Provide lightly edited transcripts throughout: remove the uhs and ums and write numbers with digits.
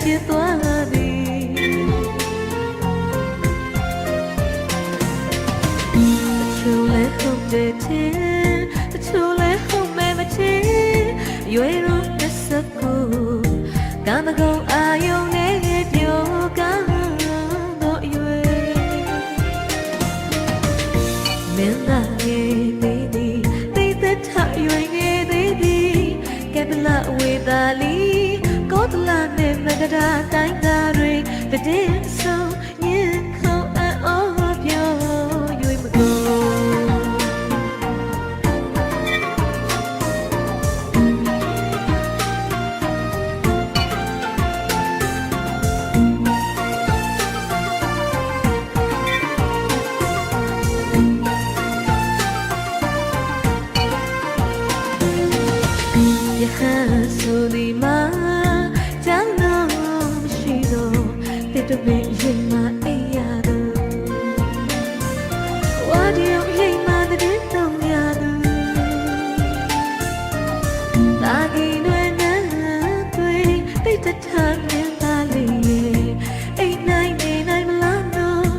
ဖြစ်သွားသည်တချို့လဲဟုတ်တယ်ချင်းတချို့လဲဟုတ်မယ်မချင်းရွေရောတစ်စကူကံမကုန်းအာယုံနဲ့ပြောကတော့အရွယ်မင်းသားရဲ့သေးသည်သိသက်ထရွေငယ်သေးသည်ကဲပလဝေသာလီကောတလာနဲ့မကဒါတိုင်းသားတွေတည်ဆုံးရင်ခေါ်အော်ပြောရွေမကုန်ဆိုဒီမှာကြောင်းတော့မရှိတော့တဲ့တပည့်ရင်မအိပ်ရတော့ဝါဒီယိုရင်မတဲ့တုံးရတော့တာကြီးနွယ်နန်းတွေတိတ်တထမြင်ပါလေအိမ်နိုင်နေနိုင်မလားနော်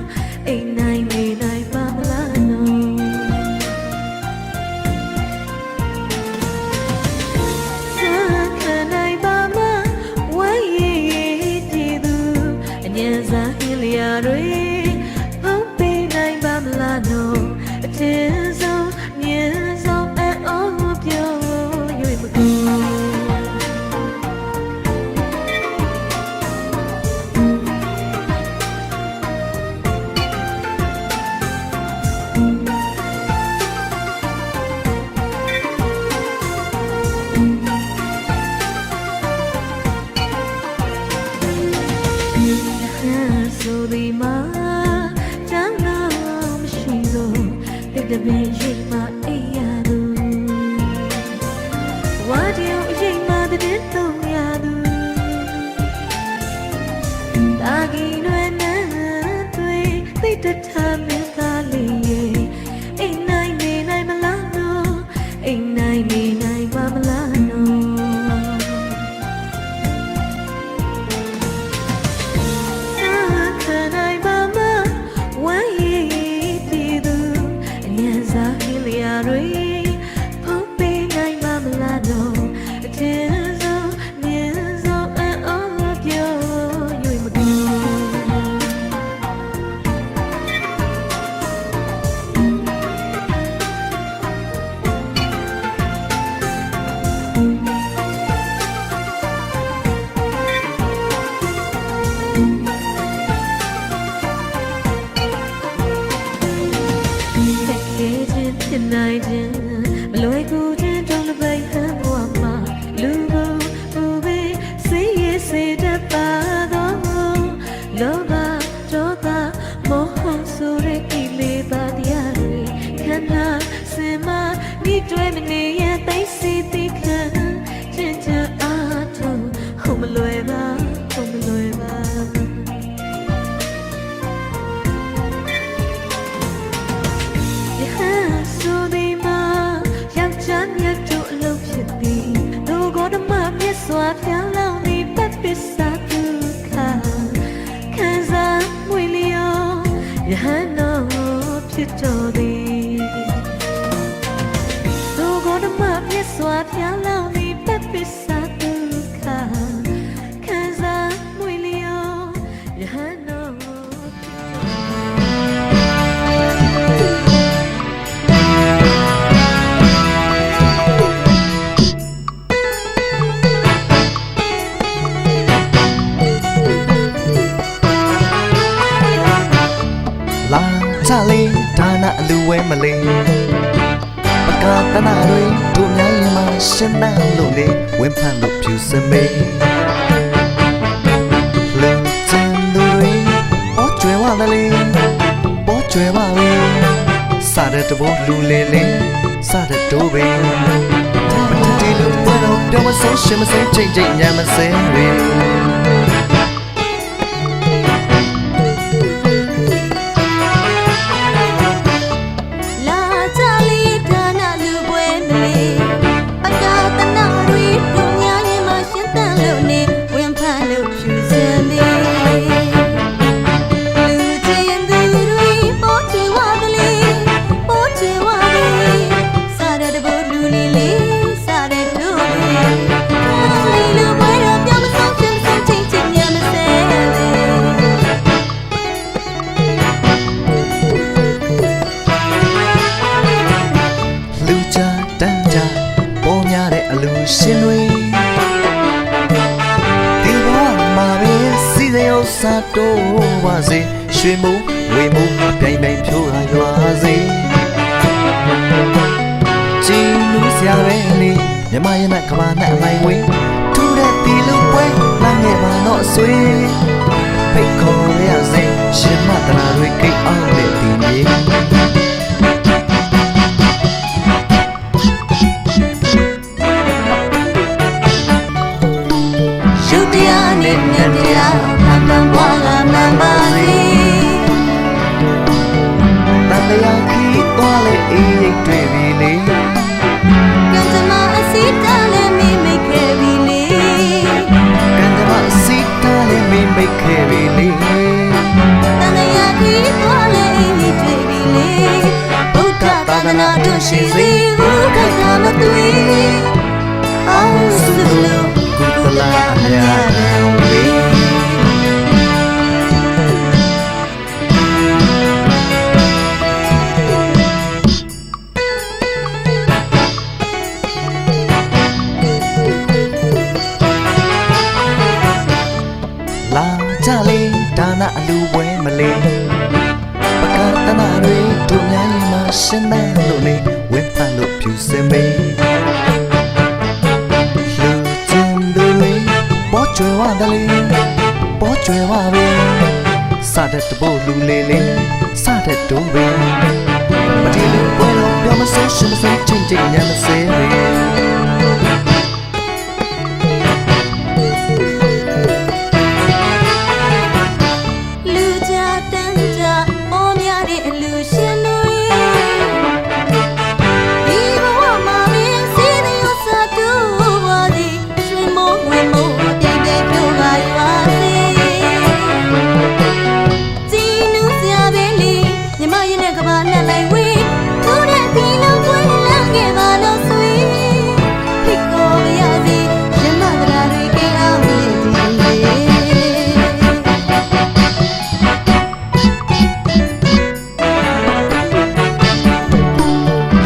အိမ်နိုင်နေနိုင်ပါမလားနော်တွေဖုံးပေးနိုင်ပါမလားနော်အတင်းဆုံးမြင်ဆုံးအော်ပြောရွေမကုန်ဆိုဒီမှာကြောင်းတော့မရှိတော့တဲ့တပည့်ရင်မအိပ်ရတော့ဝါဒီယိုရင်မတဲ့တုံးရတော့တာကြီးနွယ်နန်းတွေသိတထမင်းသားလေးအိမ်နိုင်နေနိုင်မလားနော်အိမ်နိုင်နေနိုင်ပါမလားနော်ဖြစ်နိုင်ခြင်းမလွယ်ကူခြင်းတုံးတစ်ပိတ်ဟန်ဘဝမှာလူကိုဘူပဲစေးရစေတတ်ပါတော့လောဘဒေါသမောဟဆိုတဲ့ကိလေသာတရားတွေခန္ဓာစင်မဒီတွေ့မနေရသိစီသိခံချင်ချင်အားထုတ်ဟုတ်မလွယ်ပါဟုတ်မလွယ်ပါဆိုဒီမှာယောက်ျားမြတ်တို့အလုပ်ဖြစ်သည်သူကိုယ်ဓမ္မမြတ်စွာပြောင်းလောင်းနေပတ်ပစ္စဒုက္ခခံစားမွေလျောယဟန်တော်ဖြစ်တော်သည်သူကိုယ်ဓမ္မမြတ်စွာပြောင်းလောင်းနေပတ်ပစ္စဒုက္ခခံစားမွေလျောယဟန်တော်ချလေးဒါနအလူဝဲမလေးပကာတနာတွေတို့များရင်မှရှင်းတန်းလို့လေဝင်းဖန်လို့ဖြူစမေးလူချင်သူတွေပေါ်ကျွဲဝသလေးပေါ်ကျွဲဝပဲစားတဲ့တဘောလူလေးလေးစားတဲ့တိုးပဲဒီလူပွဲတော့ပြောမစဲရှင်းမစဲချိန်ချိန်ညမစဲတွေChoose လို့စားတော့ပါစေရွှေမိုးဝေမိုးပြိုင်ပြိုင်ဖြိုးဟာရွာစေကြည်နူးစရာပဲလေမြမရဲ့နဲ့ကဘာနဲ့အလိုက်ဝေးထူတဲ့တီလူပွဲလမ်းငယ်ပါတော့ဆွေဖိတ်ခေါ်ရစေရှင်မတနာတွေကိတ်အောင်တဲ့ဒီမြေရှုတရားနဲ့မြတ်တရားမှန်မှန်ပွားလာမှန်ပါစေတန်တရားခီးသွားလေအေးရိတ်တွေ့ပြီလေကံကြမ္မာအစီတာလည်းမိမိခဲ့ပြီလေကံကြမ္မာအစီတာလည်းမိမိခဲ့ပြီလေတန်တရားခီးသွားလေအေးရိတ်တွေ့ပြီလေဘုရားသာသနာတို့ရှိစေဘုရားကမသွေအောင်စုလို့ကုသလအများတော်ဝေလာကြလေဒါနအလူပွဲမလေးပကတနာတွေတို့များရင်မရှင်မလို့နေဝင်းဖန်လို့ဖြူစင်မေပေါ်ကျွယ်ဝတယ်လေပေါ်ကျွယ်ဝပဲစတဲ့တပို့လူလေးလေးစတဲ့တိုးပဲမတီးလို့ပွဲတော့ပြောမစိုးရှင်မစိုးချင်းချင်းညမစဲပဲလူကြတန်းကြပေါ်များတဲ့အလူရှင်တွေဒီဘဝမှာမင်းစီးတဲ့ဥစ္စာတို့ပါသည်ရွှေမိုးဝေမိုးပြိုင်ပြိုင်ဖြိုးပါရွာစေကြည်နူးစရာပဲလေမြမရဲ့နဲ့ကဘာနဲ့လိုက်ဝေးထိုးတဲ့ဒီလုံးပွဲလမ်းငယ်ပါလို့ဆွေဖိတ်ခေါ်ရစေရမကရာတွေကဲအောင်လေ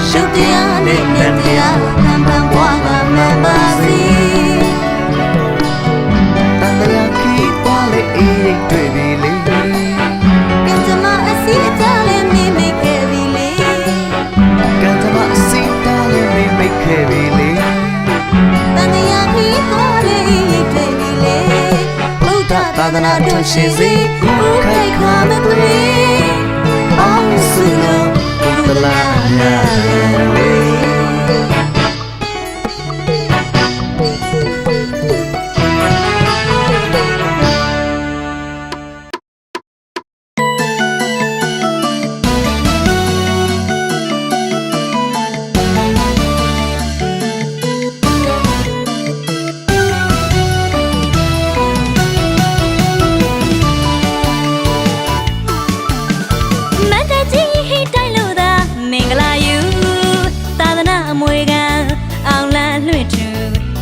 ရှုပ်တရားနဲ့မြတ်တရားမှန်မှန်ပွားမှာမှန်ပါစေတန်တရားခီးသွားလေအေးရိတ်တွေ့ပြီလေကံကြမ္မာအစီအတားလည်းမိမိခဲ့ပြီလေကံကြမ္မာအစီတားလည်းမိမိခဲ့ပြီလေတန်တရားခီးသွားလေရိတ်တွေ့ပြီလေဘုရားသာသနာတော်ရှိစေဘုခိုက်ခါမသွေအောင်စုလို့ကုသလအများတော်ဝေ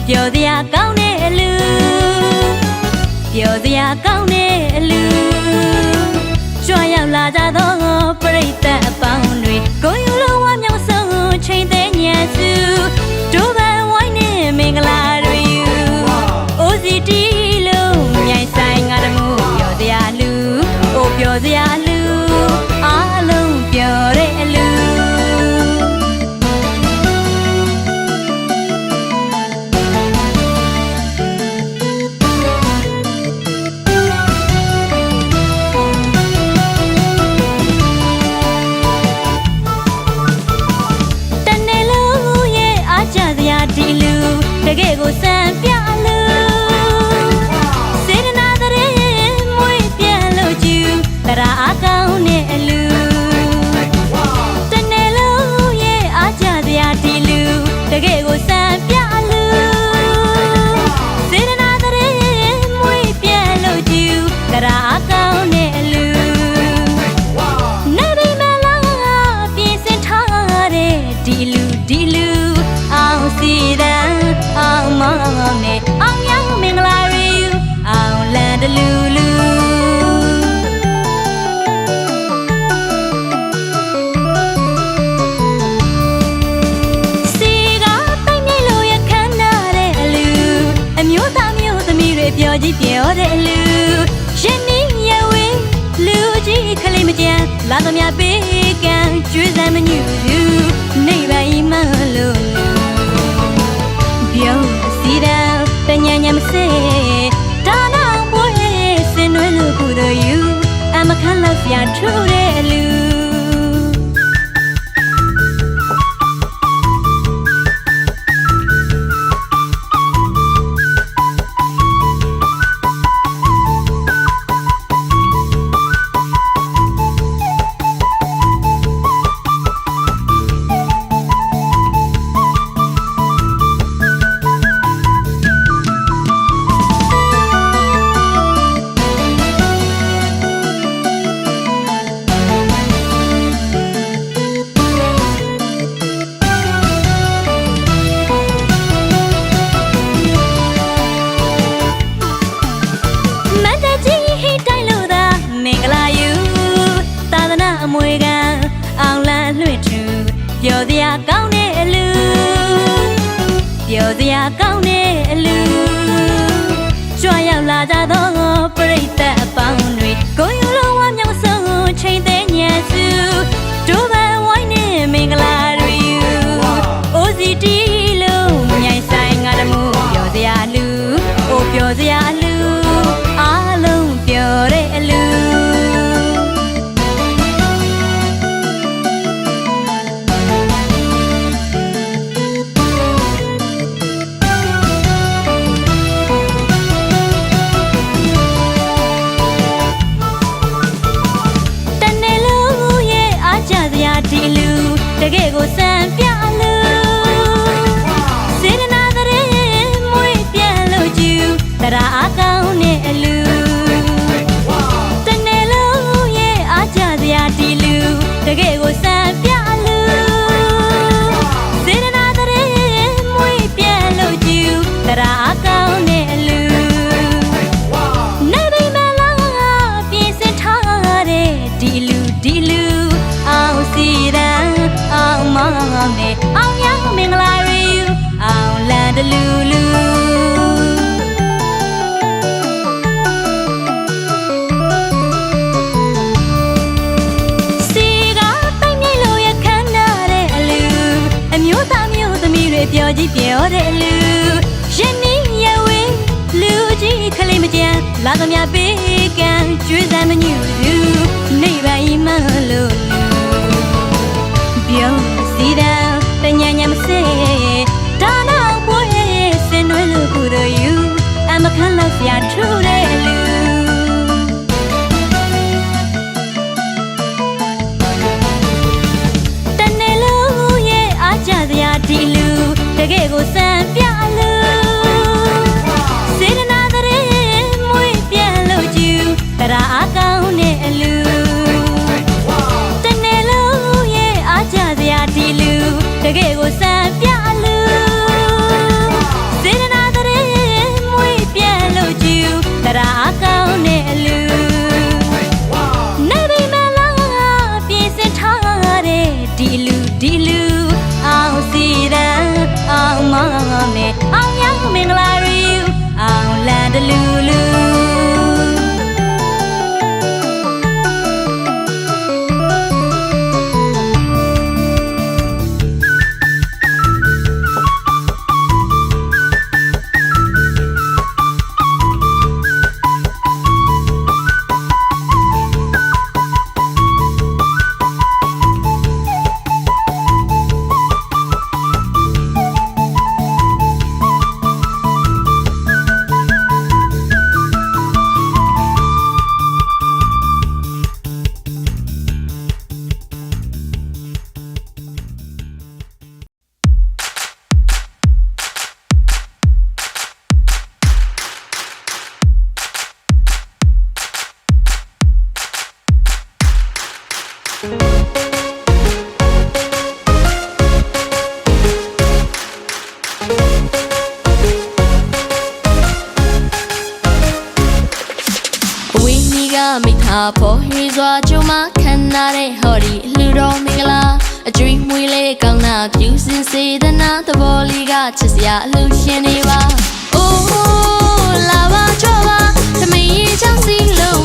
ပြောစရာကောင်းတဲ့အလူပြောစရာကောင်းတဲ့အလူကြွရောက်လာကြသောပရိသတ်အပေါင်းတွေကိုယူလိုဝမ်းမြောက်ဆုံးချိန်သေးညံစုဒုဗန်ဝိုင်းနဲ့မင်္ဂလာတွေယူ OCT လုံးမြိုင်ဆိုင်ငါတမှုပြောစရာလူအိုပြောစရာလူအားလုံးပြောတဲ့အလူတကယ်ကိုစံပြလူစေတနာတရေမွေးပြန်လို့ကျူတရာအကောင်းနဲ့အလူတနေ့လုံးရဲ့အားကြစရာဒီလူတကယ်ကိုစံပြလူစေတနာတရေမွေးပြန်လို့ကျူတရာအကောင်းနဲ့အလူနေပြီမလားပြင်ဆင်ထားတဲ့ဒီလူအောင်စီတဲ့အောင်မောင်နဲ့အောင်ရမင်္ဂလာရီအောင်လန်တလူလူစီကပိုင်မြေလို့ရခမ်းနာတဲ့အလူအမျိုးသားမျိုးသမီးတွေပြောကြည့်ပြောတဲ့အလူ ရှင်နီရဝေးလူကြီးခလေးမကြံလာသမျှပေးကံကျွေးစမ်းမညူသူနေပါဤမလို့ပြောစီတံပညာဉာဏ်မစေဒါနာဘွေစင်နွယ်လို့ကိုတို့ယူအမခန့်လောက်စရာထူတဲ့လူပြောစရာကောင်းတဲ့အလူပြောစရာကောင်းတဲ့အလူကြွရောက်လာကြသောပရိသတ်အပေါင်းတွေကိုယူလုံးဝမြောက်ဆုံးချိန်သေးညံစုတို့ပဲဝိုင်းနေမင်္ဂလာတွေယူ OCD လုံးမြိုင်ဆိုင်ငါတမှုပြောစရာလူအိုပြောစရာလူအားလုံးပြောတဲ့အလူတကယ်ကိုစံပြလူစေတနာတဲ့မွေးပြန်လို့ကျူတရားအကောင်းနဲ့အလူတနေ့လုံးရဲ့အားကြစရာဒီလူတကယ်ကိုစံပြလူစေတနာတဲ့မွေးပြန်လို့ကျူတရားအကောင်းနဲ့အလူနေမိမလားပြင်ဆင်ထားတဲ့ဒီလူအောင်စီရန်အောင်မောင်နဲ့အောင်ရမင်္ဂလာရီအောင်လန်တလူလူစီကပိုင်မြိုင်လို့ရခမ်းနာတဲ့အလူအမျိုးသားမျိုးသမီးတွေပြောကြည့်ပြောတဲ့အလူရှင်နီရဝေးလူကြီးခလေးမကြံလာသမျှပေးကံကျွေးစမ်းမညူသူနေပါဤမလို့ပြောစီတံပညာဉာဏ်မစေဒါနာဘွေစင်နွယ်လို့ကိုတို့ယူအမခန့်လောက်စရာထူတဲ့လူတနေ့လုံးရဲ့အားကြစရာဒီလူတကယ်ကိုစံပြလူစေတနာတဲ့မွေးပြန်လို့ကျူတရားအကောင်းနဲ့အလူဒီလူတကယ်ကိုစံပြလူစေတနာတဲ့မွေးပြန်လို့ကျူတရားအကောင်းနဲ့အလူနေမိမလားပြင်ဆင်ထားတဲ့ဒီလူအောင်စီရန်အောင်မောင်နဲ့အောင်ရမင်္ဂလာရီအောင်လန်တလူလူမိသားဖို့ဟီစွာကျမခန္ဓာတဲ့ဟော်ဒီလူတော်မင်္ဂလာအကျွေးမွေးလေးကောင်းတာပြုစင်စေတနာသဘောလေးကချစ်စရာအလူရှင်နေပါအိုးလာပါကြွပါသမီးချောင်းစီလုံး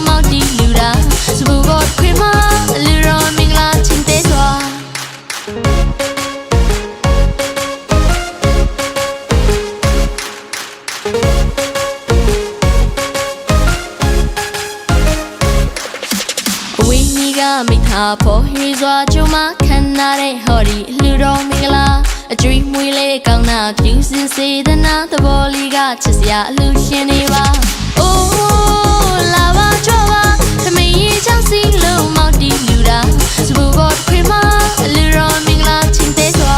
ဟာဖို့ရွေစွာကျုံမခံနာတဲ့ဟော်ဒီလူတော်မင်္ဂလာအကျွေးမွေးလေးကောင်းတာပြုစင်စေတနာသဘောလေးကချစ်စရာအလူရှင်နေပါအိုးလာပါကြောပါသမီးရဲ့ချောင်းစီလုံးမောက်တီလူတာစဘူဘောခရမလူတော်မင်္ဂလာချင်းတဲ့စွာ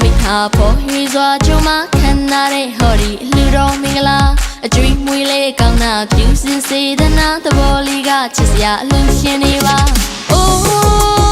မိထားဖို့ရွေစွာကျုံမခံနာတဲ့ဟော်ဒီလူတော်မင်္ဂလာအကျွေးမွေးလေးကောင်းတာပြုစင်စေတနာသဘောလေးကချစ်စရာအလူရှင်နေပါအိုး